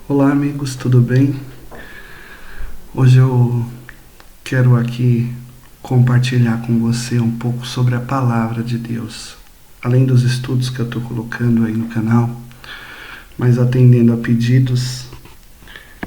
Olá, amigos, tudo bem? Hoje eu quero aqui compartilhar com você um pouco sobre a palavra de Deus. Além dos estudos que eu estou colocando aí no canal, mas atendendo a pedidos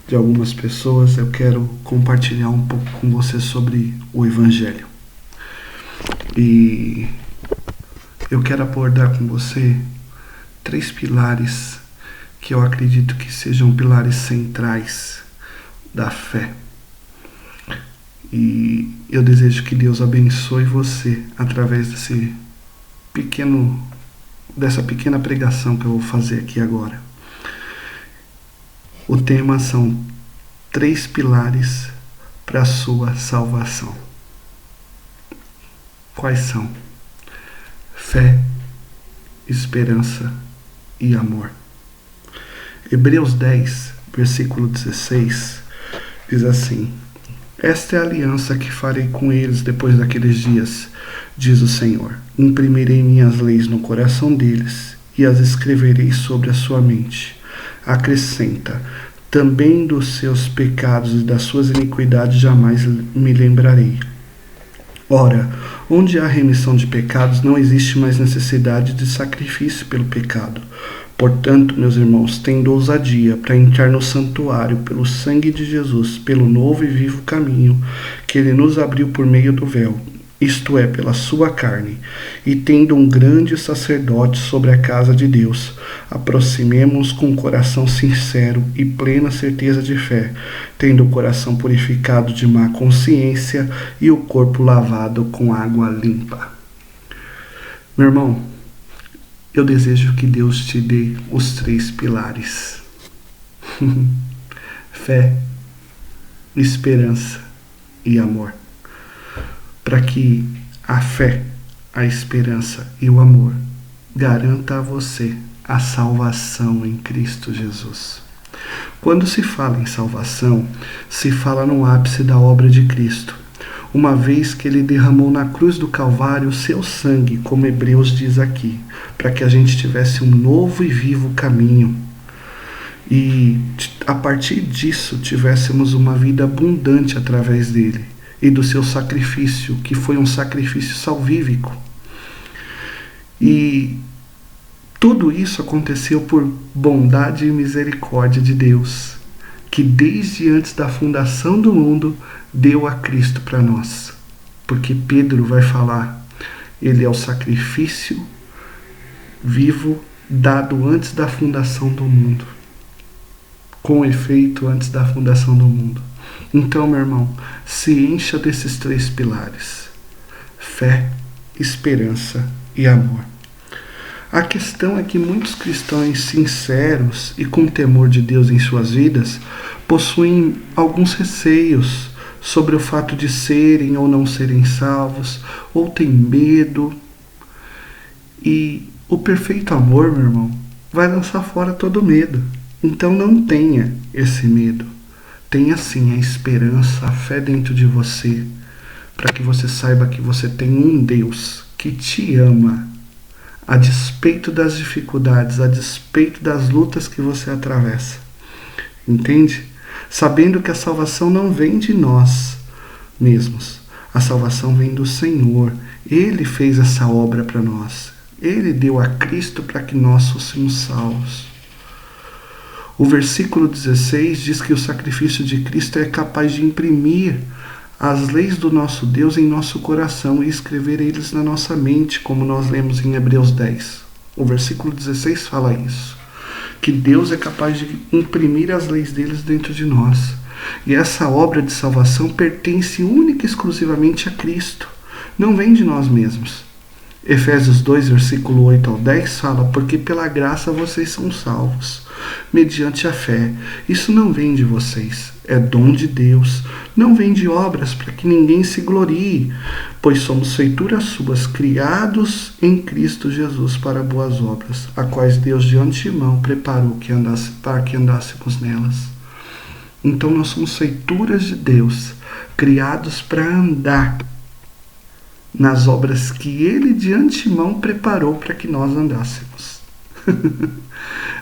de algumas pessoas, eu quero compartilhar um pouco com você sobre o Evangelho. E eu quero abordar com você 3 pilares que eu acredito que sejam pilares centrais da fé. E eu desejo que Deus abençoe você através dessa pequena pregação que eu vou fazer aqui agora. O tema são 3 pilares para a sua salvação. Quais são? Fé, esperança e amor. Hebreus 10, versículo 16, diz assim: Esta é a aliança que farei com eles depois daqueles dias, diz o Senhor. Imprimirei minhas leis no coração deles e as escreverei sobre a sua mente. Acrescenta: também dos seus pecados e das suas iniquidades jamais me lembrarei. Ora, onde há remissão de pecados, não existe mais necessidade de sacrifício pelo pecado. Portanto, meus irmãos, tendo ousadia para entrar no santuário pelo sangue de Jesus, pelo novo e vivo caminho que ele nos abriu por meio do véu, isto é, pela sua carne, e tendo um grande sacerdote sobre a casa de Deus, aproximemo-nos com coração sincero e plena certeza de fé, tendo o coração purificado de má consciência e o corpo lavado com água limpa. Meu irmão, eu desejo que Deus te dê os 3 pilares. Fé, esperança e amor. Para que a fé, a esperança e o amor garanta a você a salvação em Cristo Jesus. Quando se fala em salvação, se fala no ápice da obra de Cristo, uma vez que ele derramou na cruz do Calvário o seu sangue, como Hebreus diz aqui, para que a gente tivesse um novo e vivo caminho. E a partir disso tivéssemos uma vida abundante através dele e do seu sacrifício, que foi um sacrifício salvífico. E tudo isso aconteceu por bondade e misericórdia de Deus, que desde antes da fundação do mundo deu a Cristo para nós. Porque Pedro vai falar, ele é o sacrifício vivo dado antes da fundação do mundo. Com efeito, antes da fundação do mundo. Então, meu irmão, se encha desses 3 pilares: fé, esperança e amor. A questão é que muitos cristãos sinceros e com temor de Deus em suas vidas possuem alguns receios sobre o fato de serem ou não serem salvos, ou têm medo. E o perfeito amor, meu irmão, vai lançar fora todo medo. Então não tenha esse medo. Tenha sim a esperança, a fé dentro de você, para que você saiba que você tem um Deus que te ama, a despeito das dificuldades, a despeito das lutas que você atravessa. Entende? Sabendo que a salvação não vem de nós mesmos. A salvação vem do Senhor. Ele fez essa obra para nós. Ele deu a Cristo para que nós fôssemos salvos. O versículo 16 diz que o sacrifício de Cristo é capaz de imprimir as leis do nosso Deus em nosso coração e escrever eles na nossa mente, como nós lemos em Hebreus 10. O versículo 16 fala isso, que Deus é capaz de imprimir as leis deles dentro de nós. E essa obra de salvação pertence única e exclusivamente a Cristo, não vem de nós mesmos. Efésios 2, versículo 8 ao 10 fala: porque pela graça vocês são salvos, mediante a fé. Isso não vem de vocês, é dom de Deus. Não vem de obras, para que ninguém se glorie, pois somos feituras suas, criados em Cristo Jesus para boas obras, a quais Deus de antemão preparou para que andássemos nelas. Então nós somos feituras de Deus, criados para andar nas obras que Ele de antemão preparou para que nós andássemos.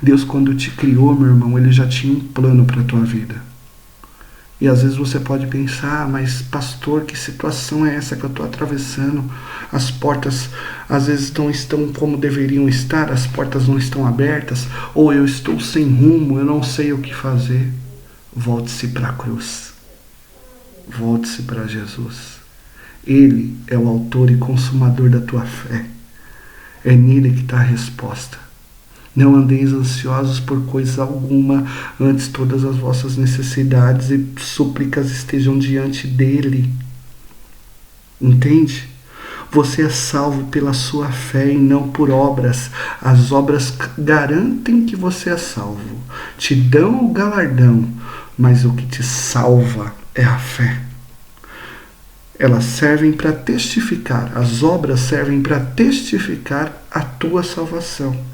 Deus, quando te criou, meu irmão, Ele já tinha um plano para a tua vida. E às vezes você pode pensar, mas pastor, que situação é essa que eu estou atravessando? As portas às vezes não estão como deveriam estar, as portas não estão abertas, ou eu estou sem rumo, eu não sei o que fazer. Volte-se para a cruz. Volte-se para Jesus. Ele é o autor e consumador da tua fé. É nele que está a resposta. Não andeis ansiosos por coisa alguma, antes todas as vossas necessidades e súplicas estejam diante dele. Entende? Você é salvo pela sua fé e não por obras. As obras garantem que você é salvo, te dão o galardão, mas o que te salva é a fé. Elas servem para testificar, as obras servem para testificar a tua salvação.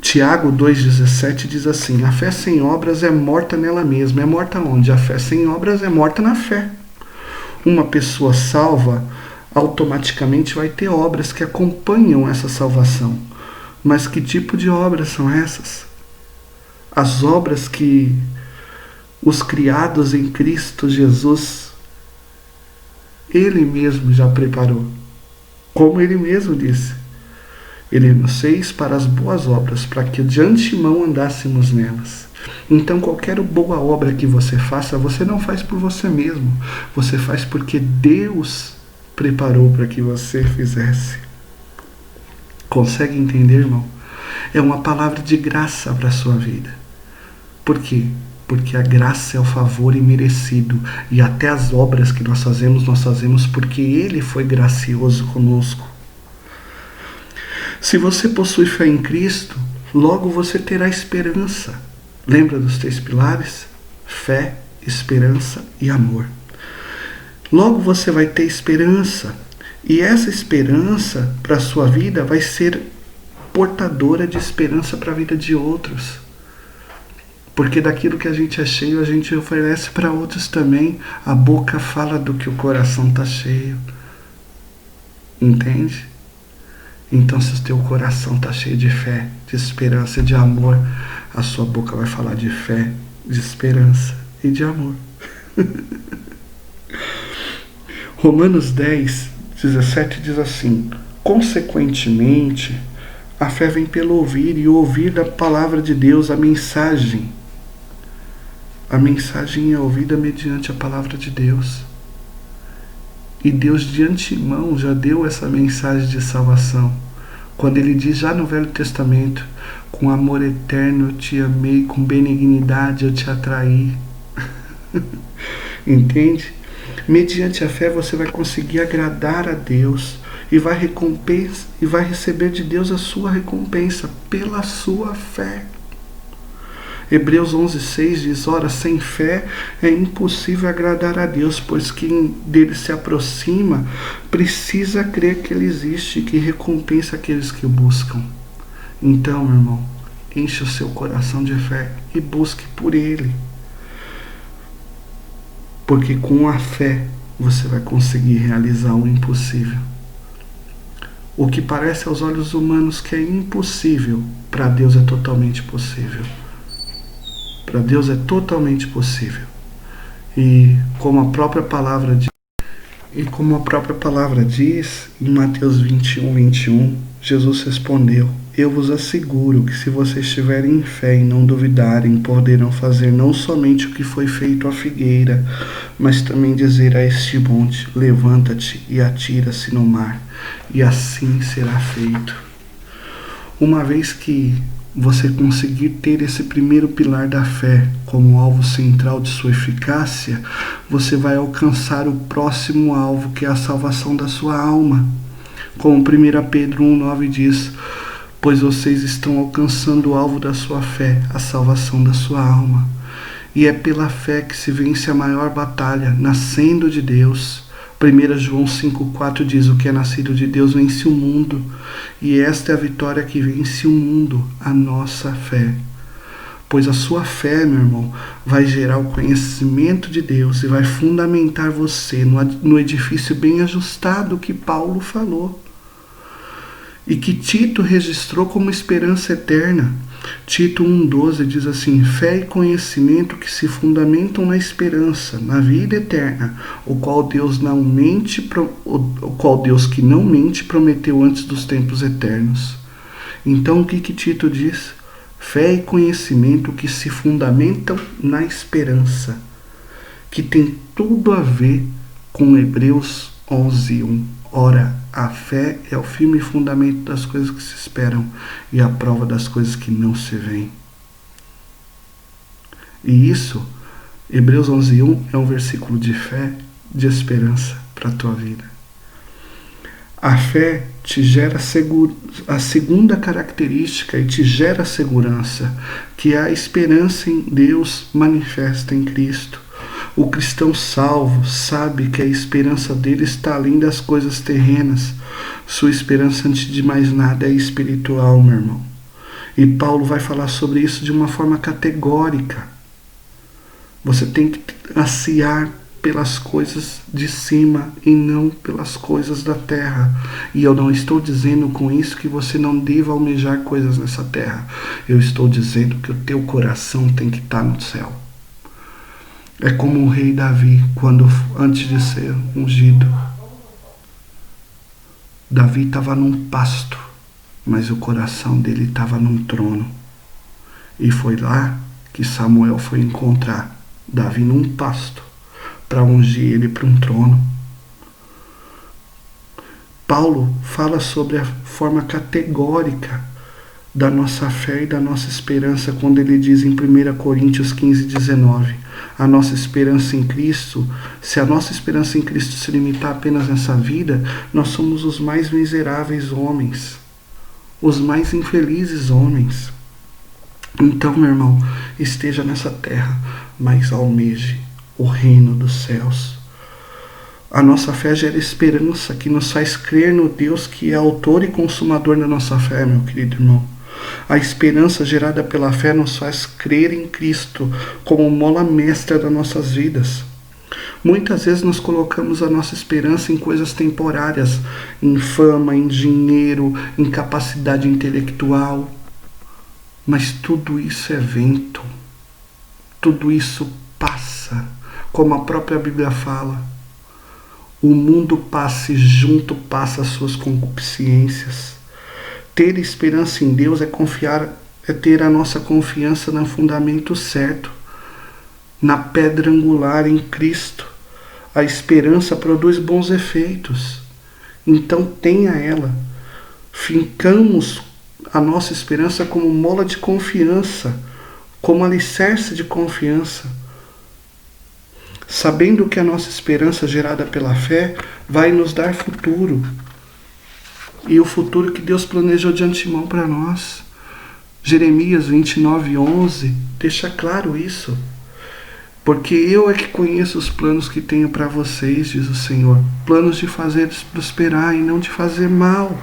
Tiago 2,17 diz assim: a fé sem obras é morta nela mesma. É morta onde? A fé sem obras é morta na fé. Uma pessoa salva automaticamente vai ter obras que acompanham essa salvação. Mas que tipo de obras são essas? As obras que os criados em Cristo Jesus, Ele mesmo já preparou. Como Ele mesmo disse: Ele nos fez para as boas obras, para que de antemão andássemos nelas. Então qualquer boa obra que você faça, você não faz por você mesmo. Você faz porque Deus preparou para que você fizesse. Consegue entender, irmão? É uma palavra de graça para a sua vida. Por quê? Porque a graça é o favor imerecido. E até as obras que nós fazemos porque Ele foi gracioso conosco. Se você possui fé em Cristo, logo você terá esperança. Lembra dos 3 pilares? Fé, esperança e amor. Logo você vai ter esperança. E essa esperança para a sua vida vai ser portadora de esperança para a vida de outros. Porque daquilo que a gente é cheio, a gente oferece para outros também. A boca fala do que o coração está cheio. Entende? Então, se o teu coração está cheio de fé, de esperança e de amor, a sua boca vai falar de fé, de esperança e de amor. Romanos 10:17 diz assim: consequentemente, a fé vem pelo ouvir, e ouvir da palavra de Deus, a mensagem. A mensagem é ouvida mediante a palavra de Deus. E Deus de antemão já deu essa mensagem de salvação. Quando Ele diz já no Velho Testamento: com amor eterno eu te amei, com benignidade eu te atraí. Entende? Mediante a fé você vai conseguir agradar a Deus e vai receber de Deus a sua recompensa pela sua fé. Hebreus 11:6 diz: ora, sem fé é impossível agradar a Deus, pois quem dele se aproxima precisa crer que Ele existe e que recompensa aqueles que o buscam. Então, meu irmão, enche o seu coração de fé e busque por Ele. Porque com a fé você vai conseguir realizar o impossível. O que parece aos olhos humanos que é impossível, para Deus é totalmente possível. Para Deus é totalmente possível. E como a própria palavra diz, em Mateus 21:21, Jesus respondeu: eu vos asseguro que se vocês tiverem fé e não duvidarem, poderão fazer não somente o que foi feito à figueira, mas também dizer a este monte: levanta-te e atira-se no mar, e assim será feito. Uma vez que você conseguir ter esse primeiro pilar da fé como alvo central de sua eficácia, você vai alcançar o próximo alvo, que é a salvação da sua alma. Como 1 Pedro 1:9 diz: pois vocês estão alcançando o alvo da sua fé, a salvação da sua alma. E é pela fé que se vence a maior batalha, nascendo de Deus. 1 João 5,4 diz: o que é nascido de Deus vence o mundo. E esta é a vitória que vence o mundo, a nossa fé. Pois a sua fé, meu irmão, vai gerar o conhecimento de Deus e vai fundamentar você no edifício bem ajustado que Paulo falou. E que Tito registrou como esperança eterna. Tito 1,12 diz assim: fé e conhecimento que se fundamentam na esperança, na vida eterna, o qual Deus que não mente prometeu antes dos tempos eternos. Então o que Tito diz? Fé e conhecimento que se fundamentam na esperança, que tem tudo a ver com Hebreus 11:1. Ora, a fé é o firme fundamento das coisas que se esperam e a prova das coisas que não se veem. E isso, Hebreus 11:1, é um versículo de fé, de esperança para a tua vida. A fé te gera a segunda característica e te gera segurança, que é a esperança em Deus manifesta em Cristo. O cristão salvo sabe que a esperança dele está além das coisas terrenas. Sua esperança, antes de mais nada, é espiritual, meu irmão. E Paulo vai falar sobre isso de uma forma categórica. Você tem que ansiar pelas coisas de cima e não pelas coisas da terra. E eu não estou dizendo com isso que você não deva almejar coisas nessa terra. Eu estou dizendo que o teu coração tem que estar no céu. É como o rei Davi, antes de ser ungido. Davi estava num pasto, mas o coração dele estava num trono. E foi lá que Samuel foi encontrar Davi num pasto, para ungir ele para um trono. Paulo fala sobre a forma categórica da nossa fé e da nossa esperança quando ele diz em 1 Coríntios 15:19, a nossa esperança em Cristo, se a nossa esperança em Cristo se limitar apenas nessa vida, nós somos os mais miseráveis homens, os mais infelizes homens. Então, meu irmão, esteja nessa terra, mas almeje o reino dos céus. A nossa fé gera esperança que nos faz crer no Deus que é autor e consumador da nossa fé, meu querido irmão. A esperança gerada pela fé nos faz crer em Cristo como mola mestra das nossas vidas. Muitas vezes nós colocamos a nossa esperança em coisas temporárias, em fama, em dinheiro, em capacidade intelectual. Mas tudo isso é vento. Tudo isso passa, como a própria Bíblia fala. O mundo passa e junto passa as suas concupiscências. Ter esperança em Deus é ter a nossa confiança no fundamento certo, na pedra angular em Cristo. A esperança produz bons efeitos. Então tenha ela. Fincamos a nossa esperança como mola de confiança, como alicerce de confiança, sabendo que a nossa esperança gerada pela fé vai nos dar futuro. E o futuro que Deus planejou de antemão para nós. Jeremias 29:11 deixa claro isso. Porque eu é que conheço os planos que tenho para vocês, diz o Senhor. Planos de fazer prosperar e não de fazer mal.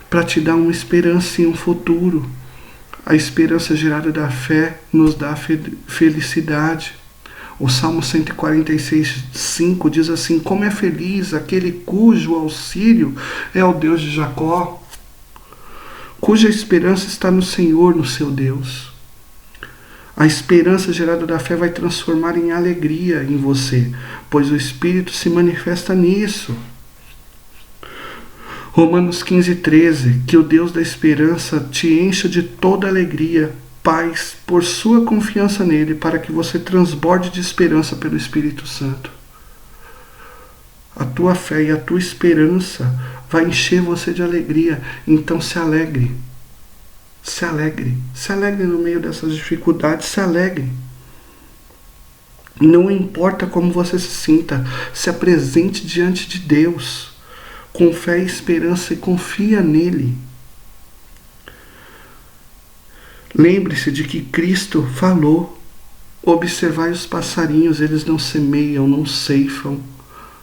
Para te dar uma esperança e um futuro. A esperança gerada da fé nos dá felicidade. O Salmo 146:5 diz assim: como é feliz aquele cujo auxílio é o Deus de Jacó, cuja esperança está no Senhor, no seu Deus. A esperança gerada da fé vai transformar em alegria em você, pois o Espírito se manifesta nisso. Romanos 15:13, que o Deus da esperança te encha de toda alegria, paz, por sua confiança nele, para que você transborde de esperança pelo Espírito Santo. A tua fé e a tua esperança vai encher você de alegria, então se alegre. Se alegre. Se alegre no meio dessas dificuldades, se alegre. Não importa como você se sinta, se apresente diante de Deus, com fé e esperança e confia nele. Lembre-se de que Cristo falou: observai os passarinhos, eles não semeiam, não ceifam,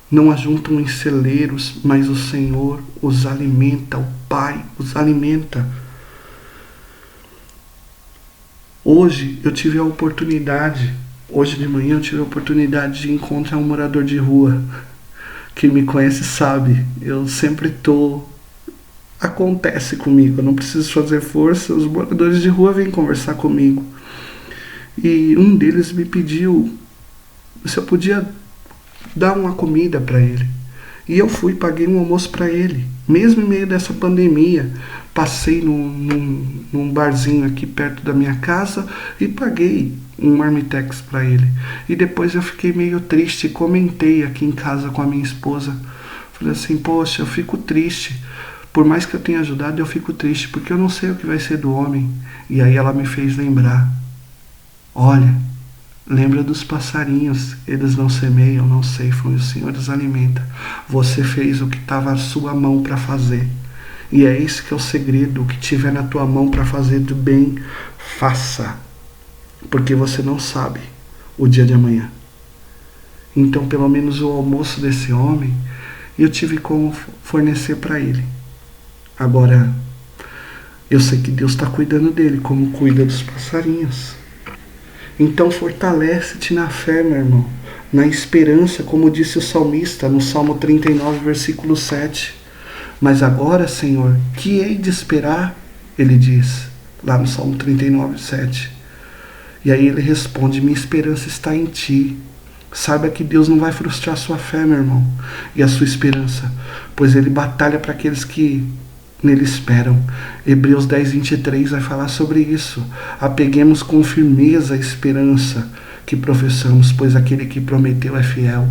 não ajuntam em celeiros, mas o Senhor os alimenta, o Pai os alimenta. Hoje de manhã eu tive a oportunidade de encontrar um morador de rua. Quem me conhece sabe, eu sempre estou acontece comigo, eu não preciso fazer força, os moradores de rua vêm conversar comigo. E um deles me pediu se eu podia dar uma comida para ele. E eu fui, paguei um almoço para ele, mesmo em meio dessa pandemia. Passei num barzinho aqui perto da minha casa e paguei um marmitex para ele. E depois eu fiquei meio triste, comentei aqui em casa com a minha esposa. Falei assim, poxa, eu fico triste. Por mais que eu tenha ajudado, eu fico triste, porque eu não sei o que vai ser do homem. E aí ela me fez lembrar. Olha, lembra dos passarinhos, eles não semeiam, não ceifam, e o Senhor os alimenta. Você fez o que estava à sua mão para fazer. E é esse que é o segredo, o que tiver na tua mão para fazer do bem, faça. Porque você não sabe o dia de amanhã. Então, pelo menos o almoço desse homem, eu tive como fornecer para ele. Agora, eu sei que Deus está cuidando dele, como cuida dos passarinhos. Então fortalece-te na fé, meu irmão, na esperança, como disse o salmista no Salmo 39, versículo 7. Mas agora, Senhor, que hei de esperar? Ele diz, lá no Salmo 39, 7. E aí ele responde, minha esperança está em ti. Saiba que Deus não vai frustrar a sua fé, meu irmão, e a sua esperança, pois ele batalha para aqueles que nele esperam. Hebreus 10, 23 vai falar sobre isso. Apeguemos com firmeza a esperança que professamos, pois aquele que prometeu é fiel.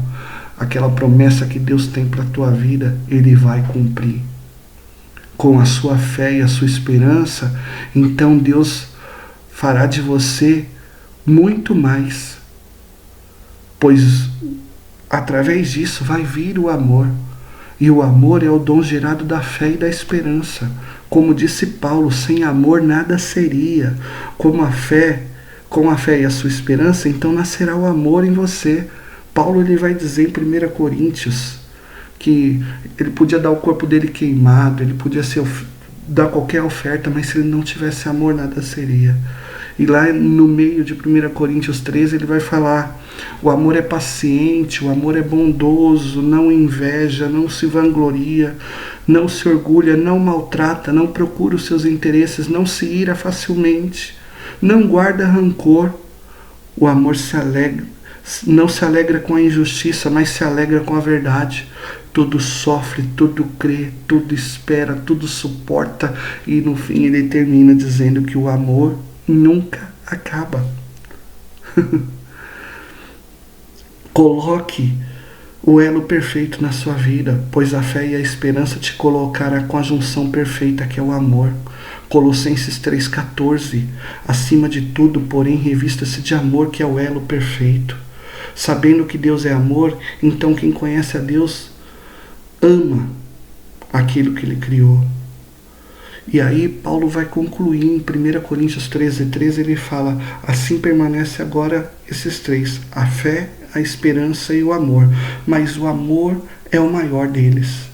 Aquela promessa que Deus tem para a tua vida, Ele vai cumprir. Com a sua fé e a sua esperança, então Deus fará de você muito mais, pois através disso vai vir o amor. E o amor é o dom gerado da fé e da esperança. Como disse Paulo, sem amor nada seria. Com a fé e a sua esperança, então nascerá o amor em você. Paulo ele vai dizer em 1 Coríntios que ele podia dar o corpo dele queimado, ele podia dar qualquer oferta, mas se ele não tivesse amor, nada seria. E lá no meio de 1 Coríntios 13 ele vai falar, o amor é paciente, o amor é bondoso, não inveja, não se vangloria, não se orgulha, não maltrata, não procura os seus interesses, não se ira facilmente, não guarda rancor. O amor não se alegra com a injustiça, mas se alegra com a verdade. Tudo sofre, tudo crê, tudo espera, tudo suporta. E no fim ele termina dizendo que o amor nunca acaba. Coloque o elo perfeito na sua vida, pois a fé e a esperança te colocará com a junção perfeita que é o amor. Colossenses 3,14. Acima de tudo, porém, revista-se de amor, que é o elo perfeito. Sabendo que Deus é amor, então quem conhece a Deus ama aquilo que Ele criou. E aí Paulo vai concluir em 1 Coríntios 13, ele fala, assim permanece agora esses três, a fé, a esperança e o amor, mas o amor é o maior deles.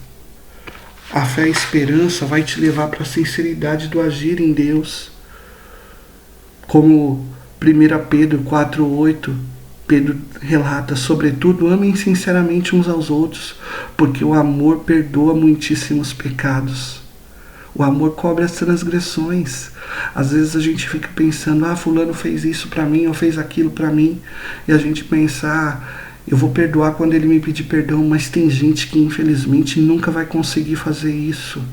A fé e a esperança vai te levar para a sinceridade do agir em Deus. Como 1 Pedro 4,8, Pedro relata, sobretudo, amem sinceramente uns aos outros, porque o amor perdoa muitíssimos pecados. O amor cobre as transgressões. Às vezes a gente fica pensando, fulano fez isso para mim, ou fez aquilo para mim, e a gente pensa, eu vou perdoar quando ele me pedir perdão, mas tem gente que infelizmente nunca vai conseguir fazer isso.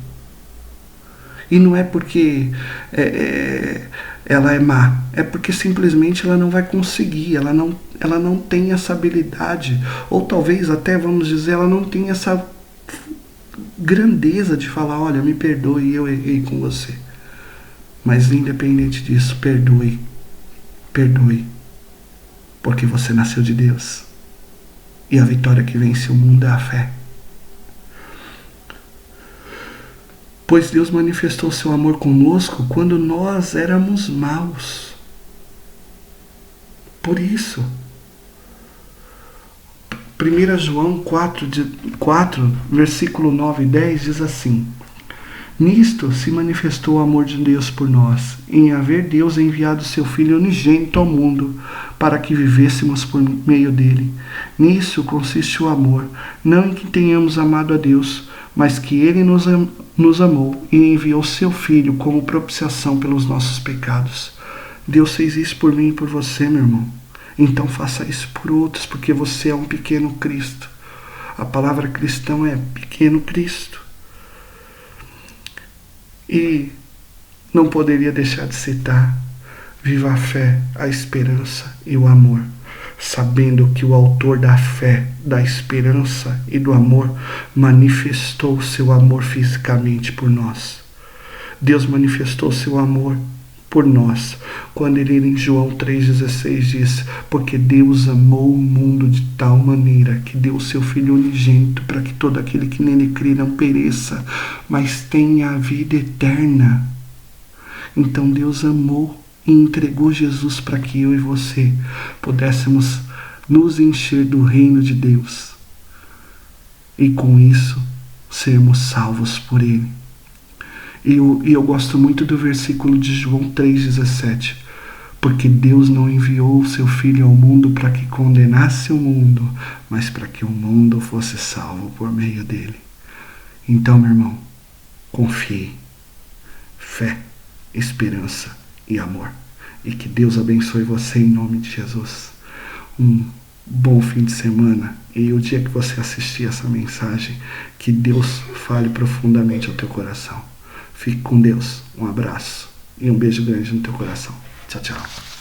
E não é porque ela é má, é porque simplesmente ela não vai conseguir, ela não tem essa habilidade, ou talvez até, vamos dizer, ela não tem essa grandeza de falar, olha, me perdoe, eu errei com você. Mas independente disso, perdoe, porque você nasceu de Deus. E a vitória que vence o mundo é a fé. Pois Deus manifestou seu amor conosco quando nós éramos maus. Por isso, 1 João 4, versículo 9 e 10 diz assim, Nisto se manifestou o amor de Deus por nós, em haver Deus enviado seu Filho unigênito ao mundo, para que vivêssemos por meio dele. Nisso consiste o amor, não em que tenhamos amado a Deus, mas que ele nos amou e enviou seu Filho como propiciação pelos nossos pecados. Deus fez isso por mim e por você, meu irmão. Então faça isso por outros, porque você é um pequeno Cristo. A palavra cristão é pequeno Cristo. E não poderia deixar de citar: viva a fé, a esperança e o amor, sabendo que o autor da fé, da esperança e do amor manifestou seu amor fisicamente por nós. Deus manifestou seu amor por nós, quando ele em João 3,16 diz: porque Deus amou o mundo de tal maneira que deu o seu Filho unigênito, para que todo aquele que nele crê não pereça, mas tenha a vida eterna. Então Deus amou e entregou Jesus para que eu e você pudéssemos nos encher do reino de Deus e com isso sermos salvos por ele. E eu gosto muito do versículo de João 3,17. Porque Deus não enviou o seu Filho ao mundo para que condenasse o mundo, mas para que o mundo fosse salvo por meio dele. Então, meu irmão, confie. Fé, esperança e amor. E que Deus abençoe você em nome de Jesus. Um bom fim de semana. E o dia que você assistir essa mensagem, que Deus fale profundamente ao teu coração. Fique com Deus. Um abraço e um beijo grande no teu coração. Tchau, tchau.